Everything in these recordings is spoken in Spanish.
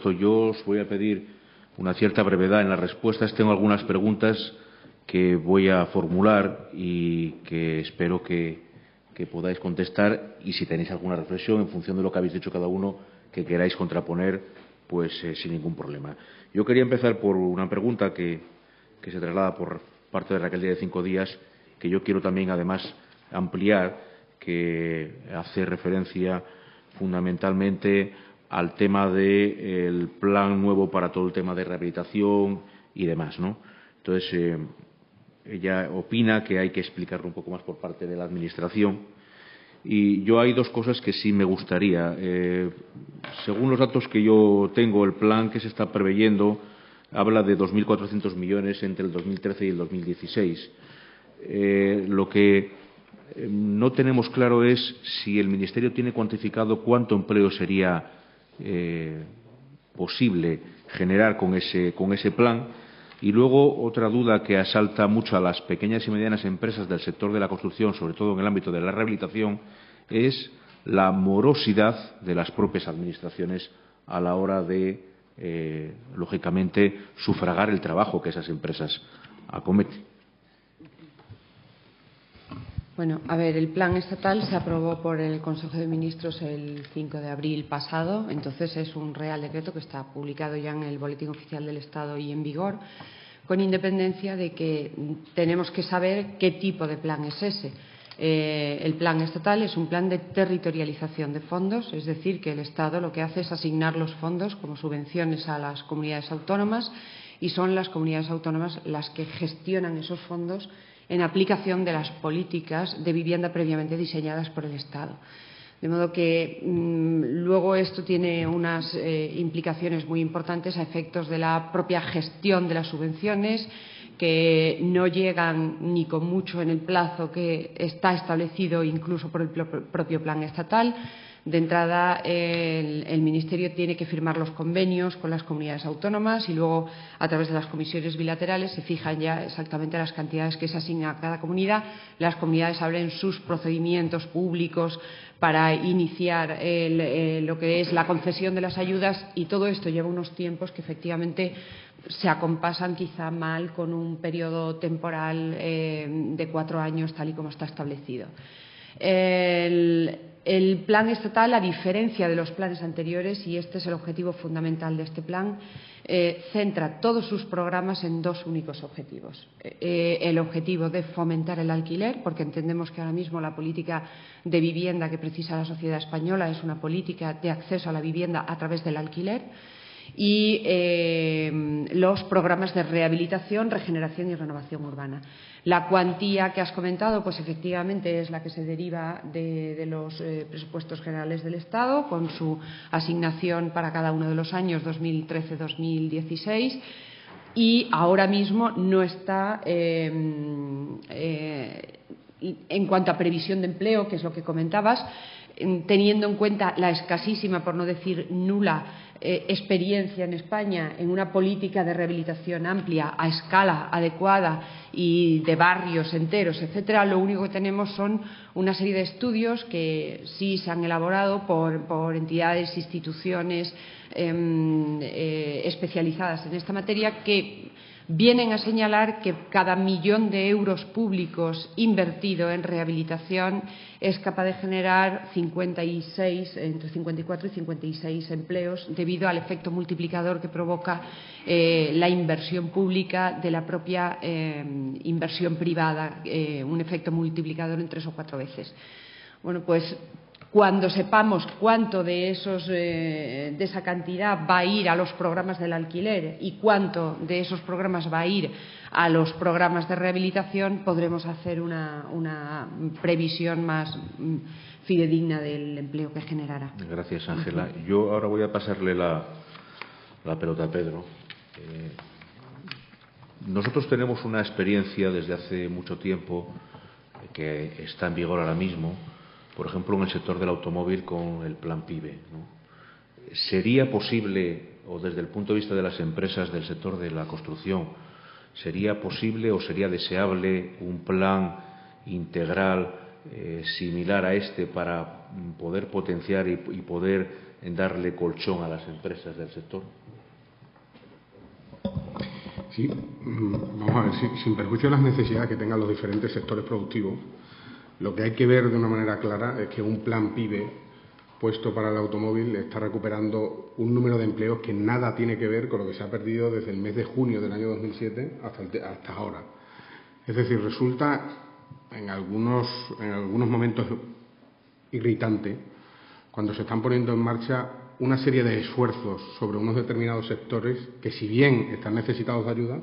supuesto, yo os voy a pedir una cierta brevedad en las respuestas. Tengo algunas preguntas que voy a formular y que espero que podáis contestar, y si tenéis alguna reflexión en función de lo que habéis dicho cada uno que queráis contraponer, pues sin ningún problema. Yo quería empezar por una pregunta que se traslada por parte de Raquel de 5 días, que yo quiero también, además, ampliar, que hace referencia fundamentalmente al tema del plan nuevo para todo el tema de rehabilitación y demás, ¿no? Entonces, ella opina que hay que explicarlo un poco más por parte de la Administración. Y yo hay dos cosas que sí me gustaría. Según los datos que yo tengo, el plan que se está preveyendo habla de 2.400 millones entre el 2013 y el 2016. Lo que no tenemos claro es si el Ministerio tiene cuantificado cuánto empleo sería posible generar con ese plan. Y luego, otra duda que asalta mucho a las pequeñas y medianas empresas del sector de la construcción, sobre todo en el ámbito de la rehabilitación, es la morosidad de las propias administraciones a la hora de, lógicamente, sufragar el trabajo que esas empresas acometen. Bueno, a ver, el plan estatal se aprobó por el Consejo de Ministros el 5 de abril pasado. Entonces, es un Real Decreto que está publicado ya en el Boletín Oficial del Estado y en vigor, con independencia de que tenemos que saber qué tipo de plan es ese. El plan estatal es un plan de territorialización de fondos, es decir, que el Estado lo que hace es asignar los fondos como subvenciones a las comunidades autónomas, y son las comunidades autónomas las que gestionan esos fondos en aplicación de las políticas de vivienda previamente diseñadas por el Estado. De modo que luego esto tiene unas implicaciones muy importantes a efectos de la propia gestión de las subvenciones, que no llegan ni con mucho en el plazo que está establecido incluso por el propio plan estatal. De entrada, el Ministerio tiene que firmar los convenios con las comunidades autónomas y luego, a través de las comisiones bilaterales, se fijan ya exactamente las cantidades que se asignan a cada comunidad. Las comunidades abren sus procedimientos públicos para iniciar lo que es la concesión de las ayudas, y todo esto lleva unos tiempos que efectivamente se acompasan quizá mal con un periodo temporal de 4 años, tal y como está establecido. El plan estatal, a diferencia de los planes anteriores, y este es el objetivo fundamental de este plan, centra todos sus programas en dos únicos objetivos. El objetivo de fomentar el alquiler, porque entendemos que ahora mismo la política de vivienda que precisa la sociedad española es una política de acceso a la vivienda a través del alquiler, y los programas de rehabilitación, regeneración y renovación urbana. La cuantía que has comentado, pues efectivamente es la que se deriva de los presupuestos generales del Estado, con su asignación para cada uno de los años 2013-2016, y ahora mismo no está, en cuanto a previsión de empleo, que es lo que comentabas, teniendo en cuenta la escasísima, por no decir nula, experiencia en España en una política de rehabilitación amplia, a escala adecuada y de barrios enteros, etcétera. Lo único que tenemos son una serie de estudios que sí se han elaborado por entidades, instituciones especializadas en esta materia, que vienen a señalar que cada 1.000.000 de euros públicos invertido en rehabilitación es capaz de generar entre 54 y 56 empleos, debido al efecto multiplicador que provoca la inversión pública de la propia inversión privada, un efecto multiplicador en 3 o 4 veces. Bueno, pues cuando sepamos cuánto de esa cantidad va a ir a los programas del alquiler y cuánto de esos programas va a ir a los programas de rehabilitación, podremos hacer una previsión más fidedigna del empleo que generará. Gracias, Ángela. Yo ahora voy a pasarle la pelota a Pedro. Nosotros tenemos una experiencia desde hace mucho tiempo que está en vigor ahora mismo, por ejemplo, en el sector del automóvil con el plan PIBE, ¿no? ¿Sería posible, o desde el punto de vista de las empresas del sector de la construcción, sería posible o sería deseable un plan integral similar a este para poder potenciar y poder en darle colchón a las empresas del sector? Sí, vamos a ver, sin perjuicio de las necesidades que tengan los diferentes sectores productivos, lo que hay que ver de una manera clara es que un plan PIBE puesto para el automóvil está recuperando un número de empleos que nada tiene que ver con lo que se ha perdido desde el mes de junio del año 2007 hasta ahora. Es decir, resulta en algunos momentos irritante cuando se están poniendo en marcha una serie de esfuerzos sobre unos determinados sectores que, si bien están necesitados de ayuda,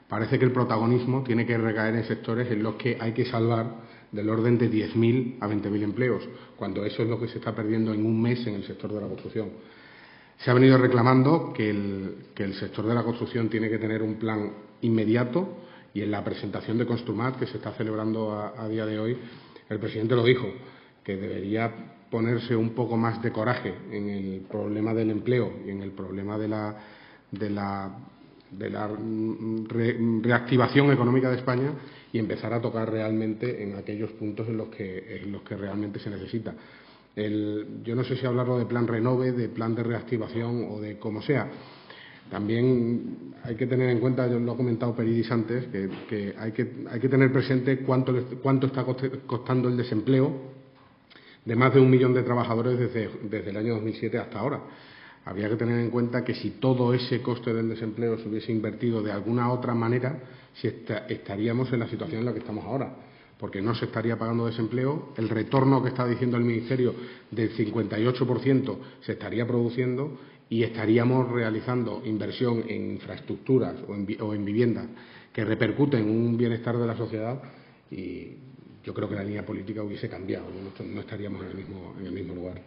parece que el protagonismo tiene que recaer en sectores en los que hay que salvar del orden de 10.000 a 20.000 empleos, cuando eso es lo que se está perdiendo en un mes en el sector de la construcción. Se ha venido reclamando que el sector de la construcción tiene que tener un plan inmediato, y en la presentación de Construmat, que se está celebrando a día de hoy, el presidente lo dijo, que debería ponerse un poco más de coraje en el problema del empleo y en el problema de la reactivación económica de España, y empezar a tocar realmente en aquellos puntos en los que realmente se necesita. Yo no sé si hablarlo de plan Renove, de plan de reactivación o de como sea. También hay que tener en cuenta, yo lo ha comentado Peridis antes, que hay que tener presente cuánto está costando el desempleo de más de 1 millón de trabajadores desde el año 2007 hasta ahora. Habría que tener en cuenta que si todo ese coste del desempleo se hubiese invertido de alguna otra manera, estaríamos en la situación en la que estamos ahora, porque no se estaría pagando desempleo, el retorno que está diciendo el Ministerio del 58% se estaría produciendo, y estaríamos realizando inversión en infraestructuras o en viviendas que repercuten en un bienestar de la sociedad, y yo creo que la línea política hubiese cambiado, no estaríamos en el mismo lugar.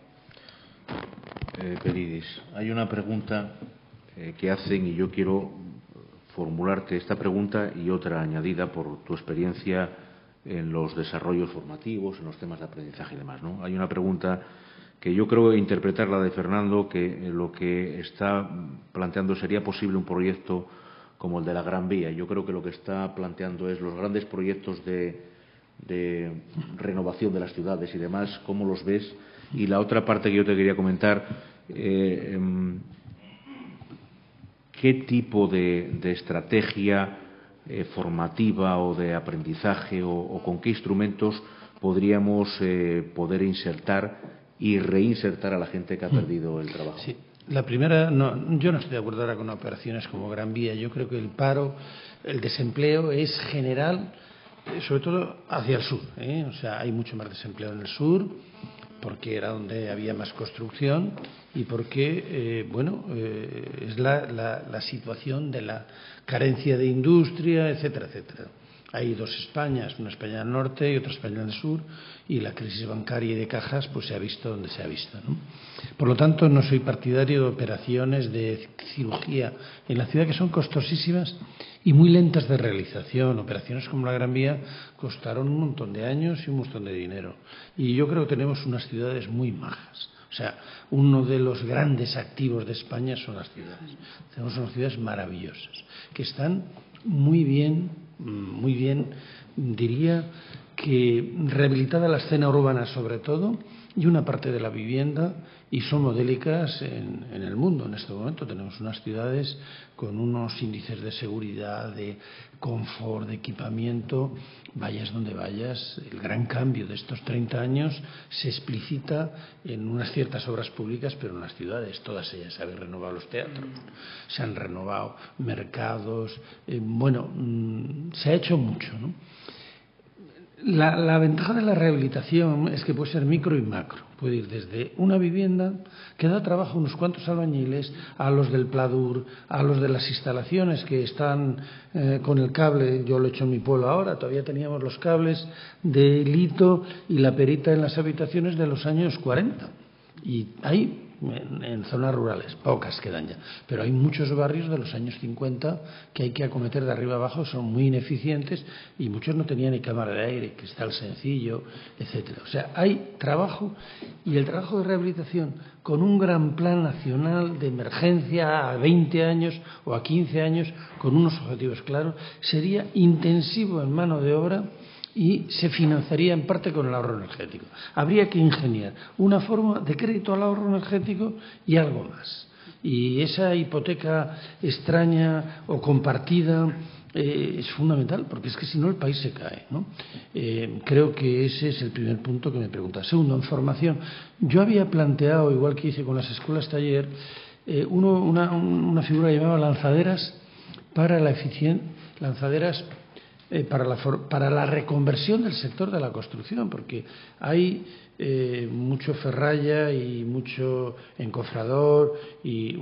Peridis, hay una pregunta que hacen, y yo quiero formularte esta pregunta y otra añadida por tu experiencia en los desarrollos formativos, en los temas de aprendizaje y demás, ¿no? Hay una pregunta que yo creo interpretar la de Fernando, que lo que está planteando: ¿sería posible un proyecto como el de la Gran Vía? Yo creo que lo que está planteando es los grandes proyectos de renovación de las ciudades y demás, ¿cómo los ves? Y la otra parte que yo te quería comentar, ¿qué tipo de estrategia formativa o de aprendizaje o con qué instrumentos podríamos poder insertar y reinsertar a la gente que ha perdido el trabajo? Sí. La primera, yo no estoy de acuerdo ahora con operaciones como Gran Vía. Yo creo que el paro, el desempleo es general, sobre todo hacia el sur, O sea, hay mucho más desempleo en el sur, porque era donde había más construcción y porque, es la situación de la carencia de industria, etcétera, etcétera. Hay dos Españas, una España del norte y otra España del sur, y la crisis bancaria y de cajas pues se ha visto donde se ha visto, ¿no? Por lo tanto, no soy partidario de operaciones de cirugía en la ciudad que son costosísimas y muy lentas de realización. Operaciones como la Gran Vía costaron un montón de años y un montón de dinero. Y yo creo que tenemos unas ciudades muy majas. O sea, uno de los grandes activos de España son las ciudades. Tenemos unas ciudades maravillosas, que están muy bien, diría que rehabilitada la escena urbana sobre todo, y una parte de la vivienda, y son modélicas en el mundo. En este momento tenemos unas ciudades con unos índices de seguridad, de confort, de equipamiento. Vayas donde vayas, el gran cambio de estos 30 años se explicita en unas ciertas obras públicas, pero en las ciudades, todas ellas. Se han renovado los teatros, se han renovado mercados, se ha hecho mucho, ¿no? La ventaja de la rehabilitación es que puede ser micro y macro. Puede ir desde una vivienda que da trabajo a unos cuantos albañiles, a los del Pladur, a los de las instalaciones que están con el cable. Yo lo he hecho en mi pueblo ahora, todavía teníamos los cables de lito y la perita en las habitaciones de los años 40. Y hay en zonas rurales, pocas quedan ya, pero hay muchos barrios de los años 50 que hay que acometer de arriba abajo, son muy ineficientes, y muchos no tenían ni cámara de aire, cristal sencillo, etcétera. O sea, hay trabajo, y el trabajo de rehabilitación con un gran plan nacional de emergencia a 20 años o a 15 años, con unos objetivos claros, sería intensivo en mano de obra y se financiaría en parte con el ahorro energético. Habría que ingeniar una forma de crédito al ahorro energético y algo más. Y esa hipoteca extraña o compartida es fundamental, porque es que si no el país se cae, ¿no? Creo que ese es el primer punto que me pregunta. Segundo, en formación. Yo había planteado, igual que hice con las escuelas taller, una figura llamada lanzaderas para la para la reconversión del sector de la construcción, porque hay mucho ferralla y mucho encofrador y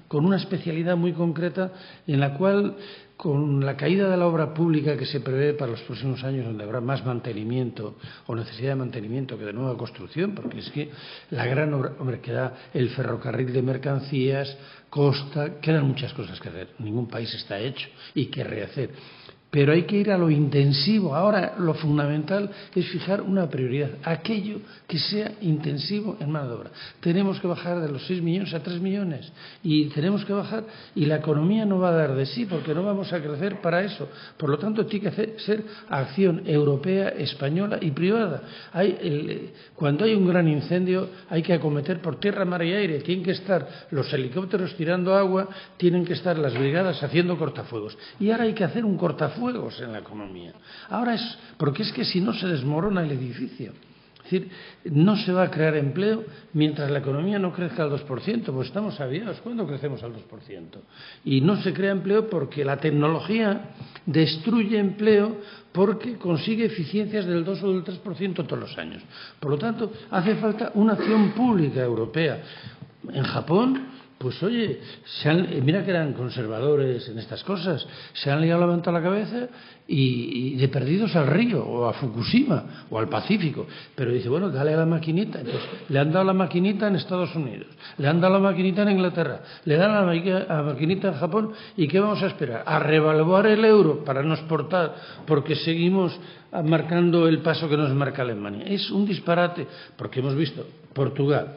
con una especialidad muy concreta en la cual, con la caída de la obra pública que se prevé para los próximos años, donde habrá más mantenimiento o necesidad de mantenimiento que de nueva construcción, porque es que la gran obra, queda el ferrocarril de mercancías, costa, quedan muchas cosas que hacer. Ningún país está hecho y que rehacer. Pero hay que ir a lo intensivo. Ahora lo fundamental es fijar una prioridad, aquello que sea intensivo en mano de obra. Tenemos que bajar de los 6 millones a 3 millones y tenemos que bajar, y la economía no va a dar de sí porque no vamos a crecer para eso. Por lo tanto, tiene que ser acción europea, española y privada. Cuando hay un gran incendio hay que acometer por tierra, mar y aire. Tienen que estar los helicópteros tirando agua, tienen que estar las brigadas haciendo cortafuegos. Y ahora hay que hacer un cortafuegos en la economía. Ahora porque es que si no se desmorona el edificio. Es decir, no se va a crear empleo mientras la economía no crezca al 2%, pues estamos aviados. ¿Cuándo crecemos al 2%? Y no se crea empleo porque la tecnología destruye empleo, porque consigue eficiencias del 2 o del 3% todos los años. Por lo tanto, hace falta una acción pública europea. En Japón, pues oye, mira que eran conservadores en estas cosas, se han liado la manta a la cabeza y de perdidos al río, o a Fukushima, o al Pacífico. Pero dice, bueno, dale a la maquinita. Entonces, le han dado la maquinita en Estados Unidos, le han dado la maquinita en Inglaterra, le dan la maquinita en Japón, ¿y qué vamos a esperar? A revaluar el euro para no exportar, porque seguimos marcando el paso que nos marca Alemania. Es un disparate, porque hemos visto Portugal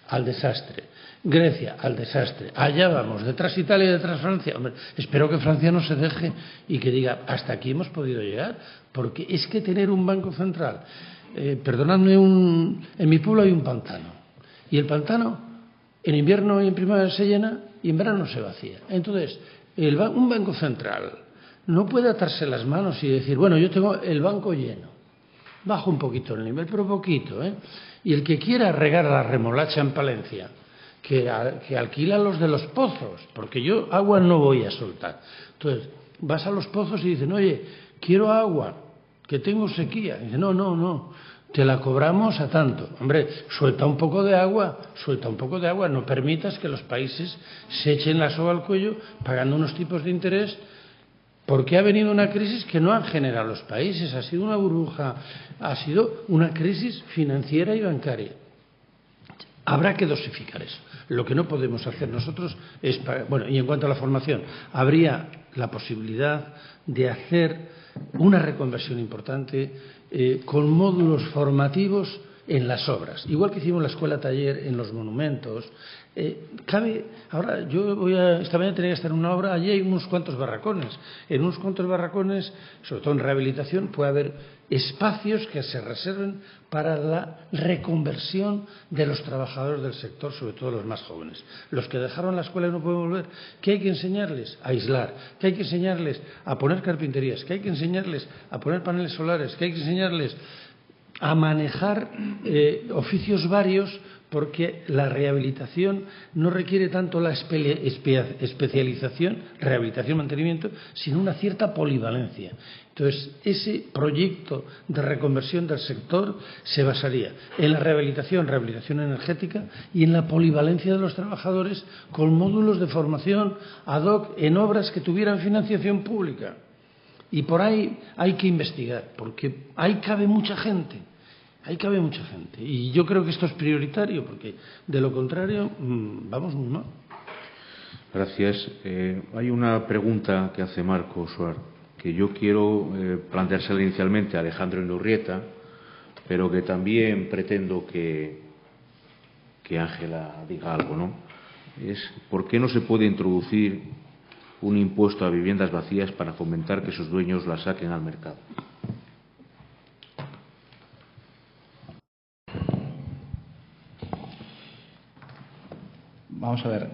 al desastre, Grecia al desastre, allá vamos, detrás Italia y detrás Francia. Hombre, espero que Francia no se deje y que diga, hasta aquí hemos podido llegar, porque es que tener un banco central, perdonadme, en mi pueblo hay un pantano, y el pantano en invierno y en primavera se llena y en verano se vacía. Entonces, un banco central no puede atarse las manos y decir, bueno, yo tengo el banco lleno, bajo un poquito el nivel, pero poquito, y el que quiera regar la remolacha en Palencia, que alquila los de los pozos, porque yo agua no voy a soltar. Entonces, vas a los pozos y dicen, oye, quiero agua, que tengo sequía. Y dice, no, te la cobramos a tanto. Hombre, suelta un poco de agua, no permitas que los países se echen la soga al cuello pagando unos tipos de interés, porque ha venido una crisis que no han generado los países, ha sido una burbuja, ha sido una crisis financiera y bancaria. Habrá que dosificar eso. Lo que no podemos hacer nosotros es... y en cuanto a la formación, habría la posibilidad de hacer una reconversión importante con módulos formativos en las obras. Igual que hicimos la escuela taller en los monumentos. Ahora, esta mañana tenía que estar en una obra, allí hay unos cuantos barracones. En unos cuantos barracones, sobre todo en rehabilitación, puede haber espacios que se reserven para la reconversión de los trabajadores del sector, sobre todo los más jóvenes. Los que dejaron la escuela y no pueden volver, ¿qué hay que enseñarles? A aislar, ¿qué hay que enseñarles? A poner carpinterías, ¿qué hay que enseñarles? A poner paneles solares, ¿qué hay que enseñarles? A manejar oficios varios, porque la rehabilitación no requiere tanto la especialización, rehabilitación, mantenimiento, sino una cierta polivalencia. Entonces, ese proyecto de reconversión del sector se basaría en la rehabilitación energética y en la polivalencia de los trabajadores, con módulos de formación ad hoc en obras que tuvieran financiación pública. Y por ahí hay que investigar, porque ahí cabe mucha gente. Y yo creo que esto es prioritario, porque de lo contrario vamos muy mal. Gracias. Hay una pregunta que hace Marco Suar, que yo quiero planteársela inicialmente a Alejandro Inurrieta, pero que también pretendo que Ángela diga algo, ¿no? Es ¿por qué no se puede introducir un impuesto a viviendas vacías para fomentar que sus dueños las saquen al mercado? Vamos a ver.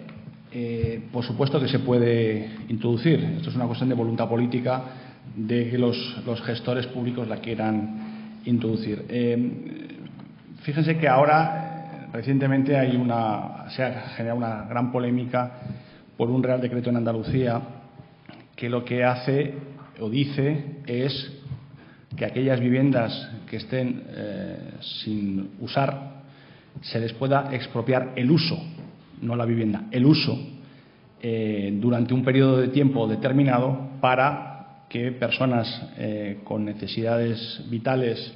Por supuesto que se puede introducir. Esto es una cuestión de voluntad política de que los gestores públicos la quieran introducir. Fíjense que ahora, recientemente, se ha generado una gran polémica por un Real Decreto en Andalucía que lo que hace o dice es que aquellas viviendas que estén sin usar se les pueda expropiar el uso, no la vivienda, el uso, durante un periodo de tiempo determinado para que personas con necesidades vitales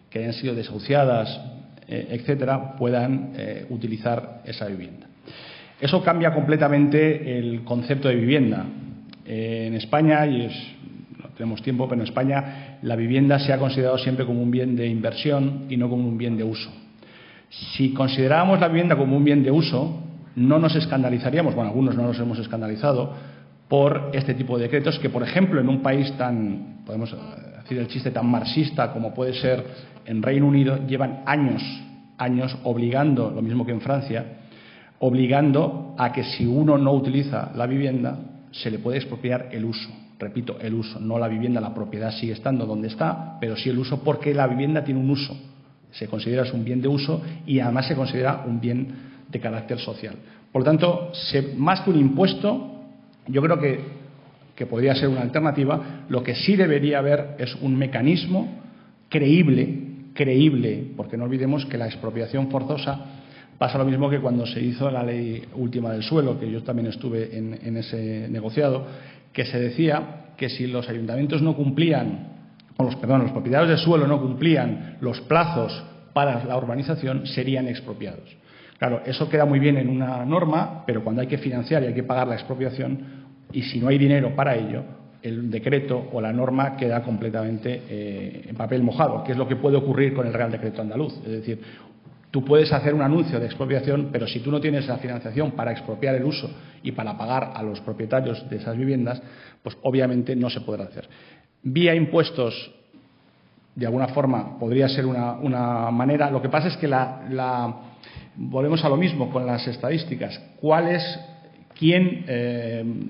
que hayan sido desahuciadas, etcétera, puedan utilizar esa vivienda. Eso cambia completamente el concepto de vivienda. En España, no tenemos tiempo, pero en España la vivienda se ha considerado siempre como un bien de inversión y no como un bien de uso. Si considerábamos la vivienda como un bien de uso, no nos escandalizaríamos, bueno, algunos no nos hemos escandalizado por este tipo de decretos que, por ejemplo, en un país tan, podemos decir el chiste, tan marxista como puede ser en Reino Unido, llevan años obligando, lo mismo que en Francia, obligando a que si uno no utiliza la vivienda, se le puede expropiar el uso. Repito, el uso, no la vivienda, la propiedad sigue estando donde está, pero sí el uso porque la vivienda tiene un uso. Se considera un bien de uso y además se considera un bien de carácter social. Por lo tanto, más que un impuesto, yo creo que podría ser una alternativa. Lo que sí debería haber es un mecanismo creíble, porque no olvidemos que la expropiación forzosa pasa lo mismo que cuando se hizo la ley última del suelo, que yo también estuve en ese negociado, que se decía que si los ayuntamientos no cumplían, los propietarios del suelo no cumplían los plazos para la urbanización, serían expropiados. Claro, eso queda muy bien en una norma, pero cuando hay que financiar y hay que pagar la expropiación, y si no hay dinero para ello, el decreto o la norma queda completamente en papel mojado, que es lo que puede ocurrir con el Real Decreto andaluz. Es decir, tú puedes hacer un anuncio de expropiación, pero si tú no tienes la financiación para expropiar el uso y para pagar a los propietarios de esas viviendas, pues obviamente no se podrá hacer. Vía impuestos, de alguna forma, podría ser una manera. Lo que pasa es que volvemos a lo mismo con las estadísticas. ¿Quién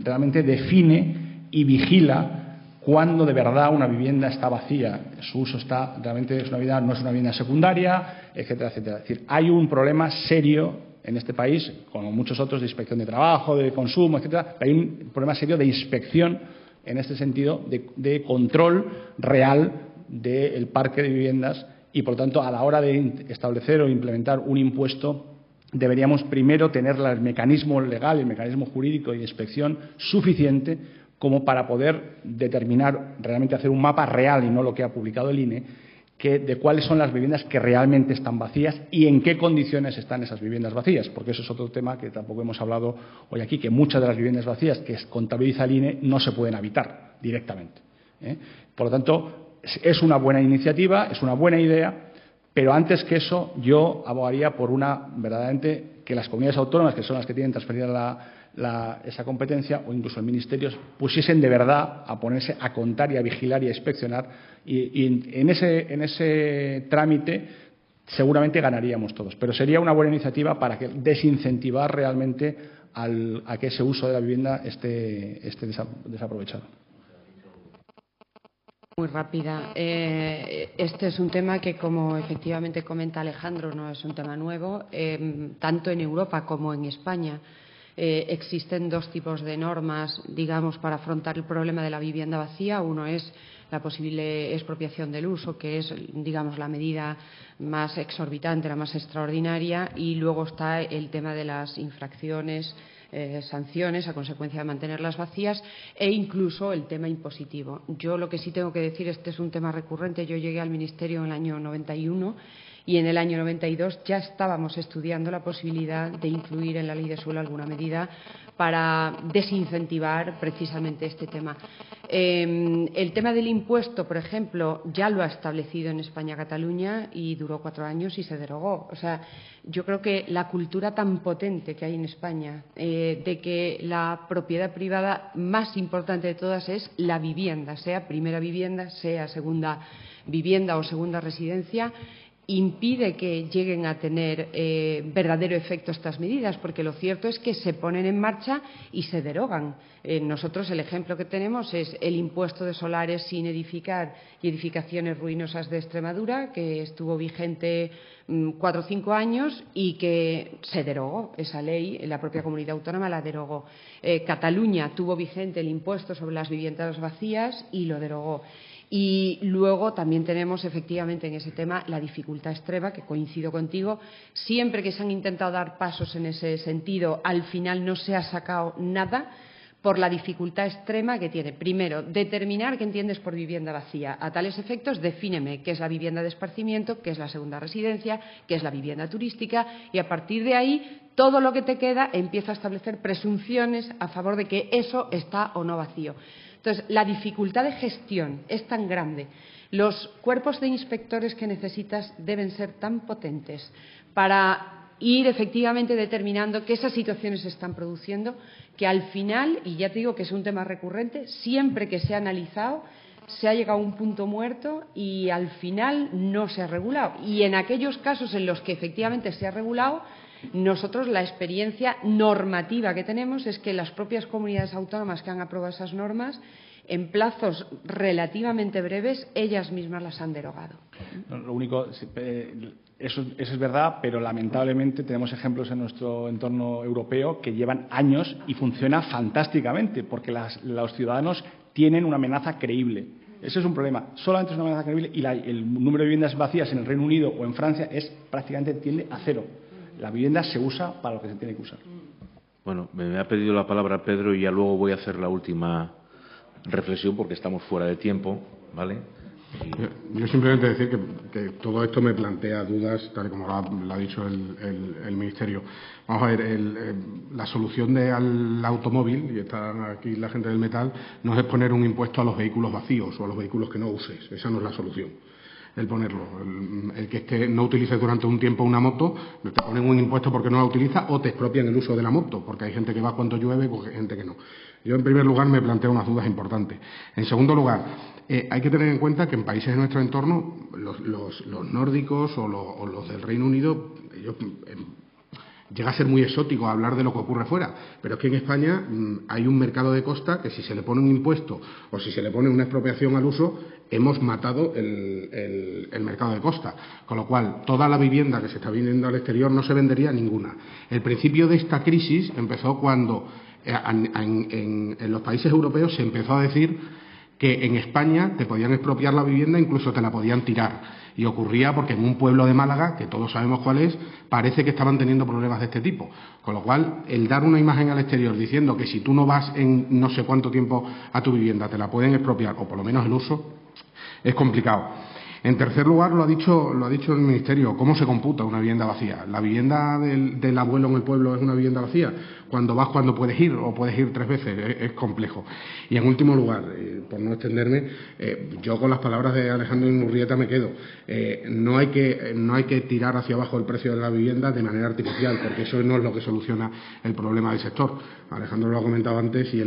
realmente define y vigila cuando de verdad una vivienda está vacía? Su uso realmente no es una vivienda secundaria, etcétera, etcétera. Es decir, hay un problema serio en este país, como muchos otros, de inspección de trabajo, de consumo, etcétera. Hay un problema serio de inspección en este sentido, de control real del parque de viviendas y, por lo tanto, a la hora de establecer o implementar un impuesto, deberíamos primero tener el mecanismo legal, el mecanismo jurídico de inspección suficiente como para poder determinar, realmente hacer un mapa real y no lo que ha publicado el INE, de cuáles son las viviendas que realmente están vacías y en qué condiciones están esas viviendas vacías, porque eso es otro tema que tampoco hemos hablado hoy aquí, que muchas de las viviendas vacías que contabiliza el INE no se pueden habitar directamente. Por lo tanto, es una buena iniciativa, es una buena idea, pero antes que eso yo abogaría por verdaderamente que las comunidades autónomas, que son las que tienen transferida esa competencia, o incluso el Ministerio, pusiesen de verdad a ponerse a contar y a vigilar y a inspeccionar, y en ese trámite seguramente ganaríamos todos. Pero sería una buena iniciativa para desincentivar realmente a que ese uso de la vivienda esté desaprovechado. Muy rápida. Este es un tema que, como efectivamente comenta Alejandro, no es un tema nuevo. Tanto en Europa como en España existen dos tipos de normas, digamos, para afrontar el problema de la vivienda vacía. Uno es la posible expropiación del uso, que es, digamos, la medida más exorbitante, la más extraordinaria, y luego está el tema de las infracciones, sanciones a consecuencia de mantenerlas vacías, e incluso el tema impositivo. Yo lo que sí tengo que decir, este es un tema recurrente. Yo llegué al Ministerio en el año 91 y en el año 92 ya estábamos estudiando la posibilidad de incluir en la Ley de Suelo alguna medida para desincentivar precisamente este tema. El tema del impuesto, por ejemplo, ya lo ha establecido en España Cataluña y duró 4 años y se derogó. O sea, yo creo que la cultura tan potente que hay en España de que la propiedad privada más importante de todas es la vivienda, sea primera vivienda, sea segunda vivienda o segunda residencia, impide que lleguen a tener verdadero efecto estas medidas, porque lo cierto es que se ponen en marcha y se derogan. Nosotros el ejemplo que tenemos es el impuesto de solares sin edificar y edificaciones ruinosas de Extremadura, que estuvo vigente 4 o 5 años y que se derogó esa ley, la propia comunidad autónoma la derogó. Cataluña tuvo vigente el impuesto sobre las viviendas vacías y lo derogó. Y luego también tenemos efectivamente en ese tema la dificultad extrema, que coincido contigo, siempre que se han intentado dar pasos en ese sentido, al final no se ha sacado nada por la dificultad extrema que tiene. Primero, determinar qué entiendes por vivienda vacía. A tales efectos, defíneme qué es la vivienda de esparcimiento, qué es la segunda residencia, qué es la vivienda turística, y a partir de ahí todo lo que te queda empieza a establecer presunciones a favor de que eso está o no vacío. Entonces, la dificultad de gestión es tan grande, los cuerpos de inspectores que necesitas deben ser tan potentes para ir efectivamente determinando que esas situaciones se están produciendo, que al final, y ya te digo que es un tema recurrente, siempre que se ha analizado, se ha llegado a un punto muerto y al final no se ha regulado. Y en aquellos casos en los que efectivamente se ha regulado, nosotros la experiencia normativa que tenemos es que las propias comunidades autónomas que han aprobado esas normas, en plazos relativamente breves, ellas mismas las han derogado. Lo único, eso es verdad, pero lamentablemente tenemos ejemplos en nuestro entorno europeo que llevan años y funciona fantásticamente, porque los ciudadanos tienen una amenaza creíble. Ese es un problema. Solamente es una amenaza creíble y el número de viviendas vacías en el Reino Unido o en Francia prácticamente tiende a cero. La vivienda se usa para lo que se tiene que usar. Bueno, me ha pedido la palabra Pedro y ya luego voy a hacer la última reflexión porque estamos fuera de tiempo, ¿vale? Yo simplemente decir que todo esto me plantea dudas, tal y como lo ha dicho el Ministerio. Vamos a ver, la solución al automóvil, y está aquí la gente del metal, no es poner un impuesto a los vehículos vacíos o a los vehículos que no uses. Esa no es la solución. El ponerlo. El que no utilices durante un tiempo una moto, te ponen un impuesto porque no la utiliza o te expropian el uso de la moto, porque hay gente que va cuando llueve y hay gente que no. Yo, en primer lugar, me planteo unas dudas importantes. En segundo lugar, hay que tener en cuenta que en países de nuestro entorno, los nórdicos o los del Reino Unido, ellos llega a ser muy exótico hablar de lo que ocurre fuera, pero es que en España hay un mercado de costa que si se le pone un impuesto o si se le pone una expropiación al uso, hemos matado el mercado de costa. Con lo cual, toda la vivienda que se está vendiendo al exterior no se vendería ninguna. El principio de esta crisis empezó cuando en los países europeos se empezó a decir que en España te podían expropiar la vivienda, incluso te la podían tirar. Y ocurría porque en un pueblo de Málaga, que todos sabemos cuál es, parece que estaban teniendo problemas de este tipo. Con lo cual, el dar una imagen al exterior diciendo que si tú no vas en no sé cuánto tiempo a tu vivienda te la pueden expropiar, o por lo menos el uso, es complicado. En tercer lugar, lo ha dicho el Ministerio, ¿cómo se computa una vivienda vacía? ¿La vivienda del abuelo en el pueblo es una vivienda vacía? Cuando vas, cuando puedes ir, o puedes ir 3 veces, es complejo. Y en último lugar, por no extenderme, yo con las palabras de Alejandro Inurrieta me quedo. No hay que tirar hacia abajo el precio de la vivienda de manera artificial, porque eso no es lo que soluciona el problema del sector. Alejandro lo ha comentado antes, y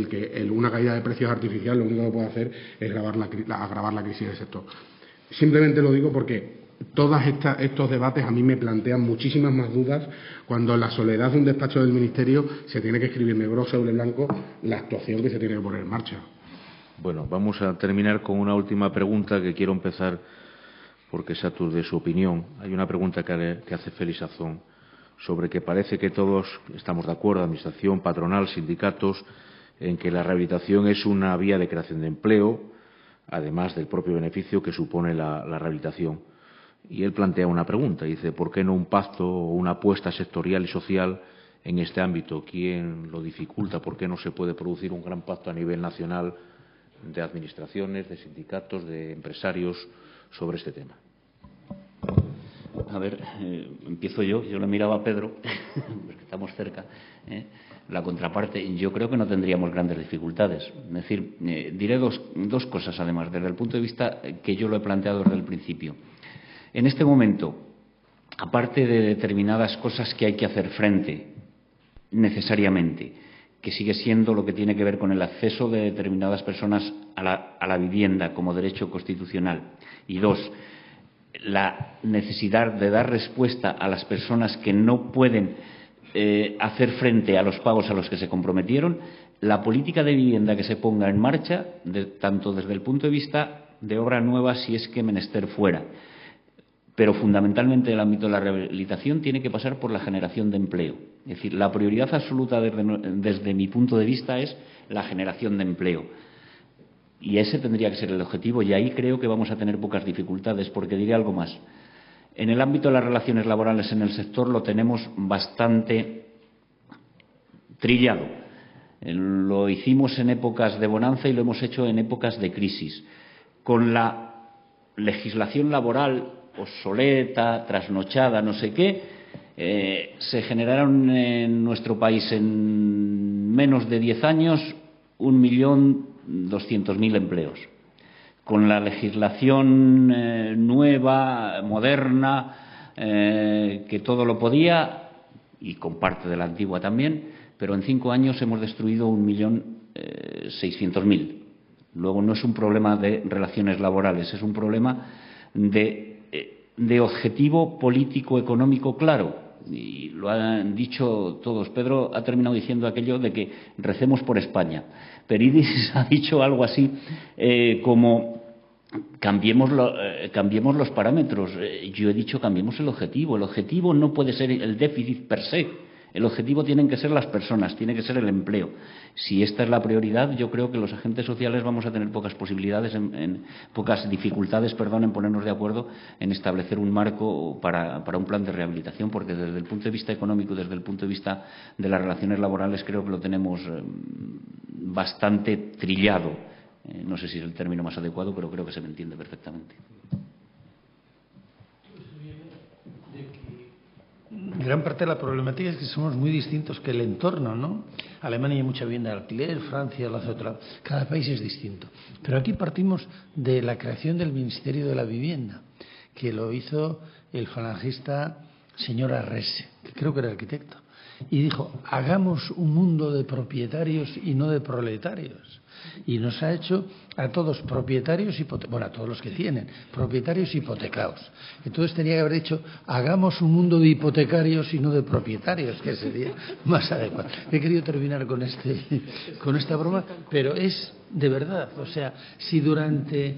una caída de precios artificial lo único que puede hacer es agravar la crisis del sector. Simplemente lo digo porque todos estos debates a mí me plantean muchísimas más dudas cuando en la soledad de un despacho del Ministerio se tiene que escribir negro sobre blanco la actuación que se tiene que poner en marcha. Bueno, vamos a terminar con una última pregunta que quiero empezar porque es de su opinión. Hay una pregunta que hace Félix Azón sobre que parece que todos estamos de acuerdo, administración, patronal, sindicatos, en que la rehabilitación es una vía de creación de empleo, además del propio beneficio que supone la rehabilitación. Y él plantea una pregunta, dice, ¿por qué no un pacto o una apuesta sectorial y social en este ámbito? ¿Quién lo dificulta? ¿Por qué no se puede producir un gran pacto a nivel nacional de administraciones, de sindicatos, de empresarios sobre este tema? A ver, empiezo yo le miraba a Pedro, porque estamos cerca, la contraparte. Yo creo que no tendríamos grandes dificultades. Es decir, diré dos cosas además, desde el punto de vista que yo lo he planteado desde el principio. En este momento, aparte de determinadas cosas que hay que hacer frente necesariamente, que sigue siendo lo que tiene que ver con el acceso de determinadas personas a la vivienda como derecho constitucional, y 2, la necesidad de dar respuesta a las personas que no pueden hacer frente a los pagos a los que se comprometieron, la política de vivienda que se ponga en marcha, tanto desde el punto de vista de obra nueva, si es que menester fuera, pero fundamentalmente el ámbito de la rehabilitación, tiene que pasar por la generación de empleo. Es decir, la prioridad absoluta desde mi punto de vista es la generación de empleo. Y ese tendría que ser el objetivo, y ahí creo que vamos a tener pocas dificultades, porque diré algo más. En el ámbito de las relaciones laborales en el sector lo tenemos bastante trillado. Lo hicimos en épocas de bonanza y lo hemos hecho en épocas de crisis. Con la legislación laboral obsoleta, trasnochada, no sé qué, se generaron en nuestro país en menos de 10 años 1.200.000 empleos. Con la legislación nueva, moderna, que todo lo podía, y con parte de la antigua también, pero en 5 años hemos destruido 1.600.000. Luego no es un problema de relaciones laborales, es un problema de objetivo político económico claro. Y lo han dicho todos. Pedro ha terminado diciendo aquello de que recemos por España. Peridis ha dicho algo así como cambiemos los parámetros. Yo he dicho cambiemos el objetivo. El objetivo no puede ser el déficit per se. El objetivo tienen que ser las personas, tiene que ser el empleo. Si esta es la prioridad, yo creo que los agentes sociales vamos a tener pocas posibilidades, pocas dificultades, en ponernos de acuerdo en establecer un marco para un plan de rehabilitación, porque desde el punto de vista económico y desde el punto de vista de las relaciones laborales creo que lo tenemos bastante trillado. No sé si es el término más adecuado, pero creo que se me entiende perfectamente. Gran parte de la problemática es que somos muy distintos que el entorno, ¿no? Alemania hay mucha vivienda de alquiler, Francia la hace otra. Cada país es distinto. Pero aquí partimos de la creación del Ministerio de la Vivienda, que lo hizo el falangista señor Arrese, que creo que era arquitecto, y dijo, hagamos un mundo de propietarios y no de proletarios. Y nos ha hecho a todos propietarios, a todos los que tienen, propietarios hipotecados. Entonces tenía que haber dicho, hagamos un mundo de hipotecarios y no de propietarios, que sería más adecuado. He querido terminar con esta broma, pero es de verdad. O sea, si durante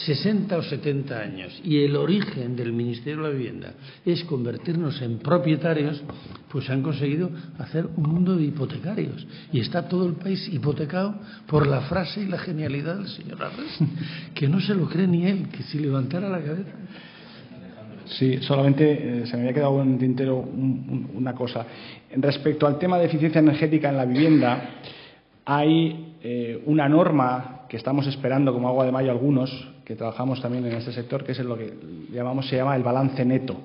60 o 70 años y el origen del Ministerio de la Vivienda es convertirnos en propietarios, pues han conseguido hacer un mundo de hipotecarios. Y está todo el país hipotecado por la frase y la genialidad del señor Arrese, que no se lo cree ni él, que si levantara la cabeza. Sí, solamente se me había quedado en el tintero una cosa. Respecto al tema de eficiencia energética en la vivienda, hay una norma que estamos esperando como agua de mayo algunos, que trabajamos también en este sector, que es lo que se llama el balance neto.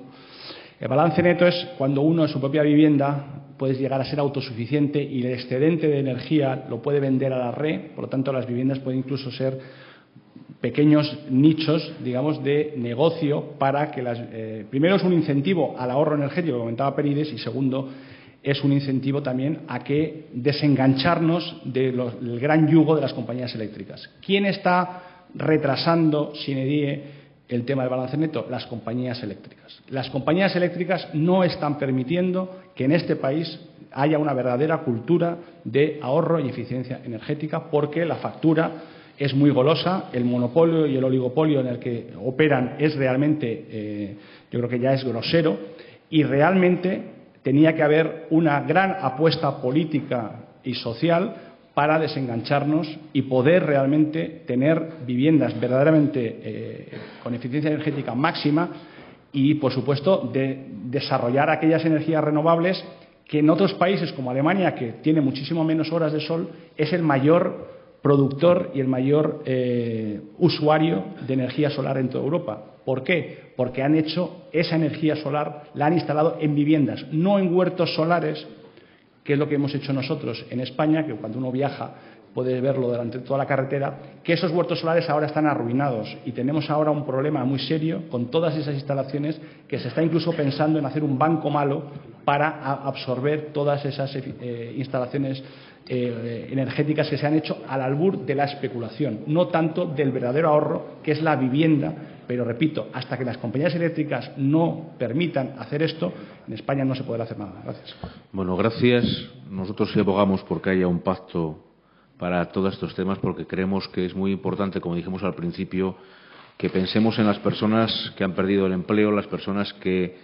El balance neto es cuando uno en su propia vivienda puede llegar a ser autosuficiente y el excedente de energía lo puede vender a la red. Por lo tanto, las viviendas pueden incluso ser pequeños nichos, digamos, de negocio para que primero es un incentivo al ahorro energético, que comentaba Peridis, y segundo, es un incentivo también a que desengancharnos del gran yugo de las compañías eléctricas. ¿Quién está retrasando sine die el tema del balance neto? Las compañías eléctricas. Las compañías eléctricas no están permitiendo que en este país haya una verdadera cultura de ahorro y eficiencia energética, porque la factura es muy golosa, el monopolio y el oligopolio en el que operan es realmente, yo creo que ya es grosero, y realmente tenía que haber una gran apuesta política y social para desengancharnos y poder realmente tener viviendas verdaderamente con eficiencia energética máxima y, por supuesto, desarrollar aquellas energías renovables que en otros países como Alemania, que tiene muchísimo menos horas de sol, es el mayor productor y el mayor usuario de energía solar en toda Europa. ¿Por qué? Porque han hecho esa energía solar, la han instalado en viviendas, no en huertos solares, que es lo que hemos hecho nosotros en España, que cuando uno viaja puede verlo durante toda la carretera, que esos huertos solares ahora están arruinados y tenemos ahora un problema muy serio con todas esas instalaciones, que se está incluso pensando en hacer un banco malo para absorber todas esas instalaciones energéticas que se han hecho al albur de la especulación, no tanto del verdadero ahorro, que es la vivienda Pero repito, hasta que las compañías eléctricas no permitan hacer esto, en España no se podrá hacer nada. Gracias. Bueno, gracias. Nosotros sí abogamos porque haya un pacto para todos estos temas, porque creemos que es muy importante, como dijimos al principio, que pensemos en las personas que han perdido el empleo, las personas que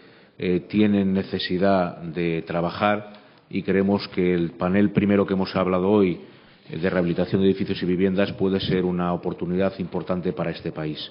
tienen necesidad de trabajar, y creemos que el panel primero que hemos hablado hoy de rehabilitación de edificios y viviendas puede ser una oportunidad importante para este país.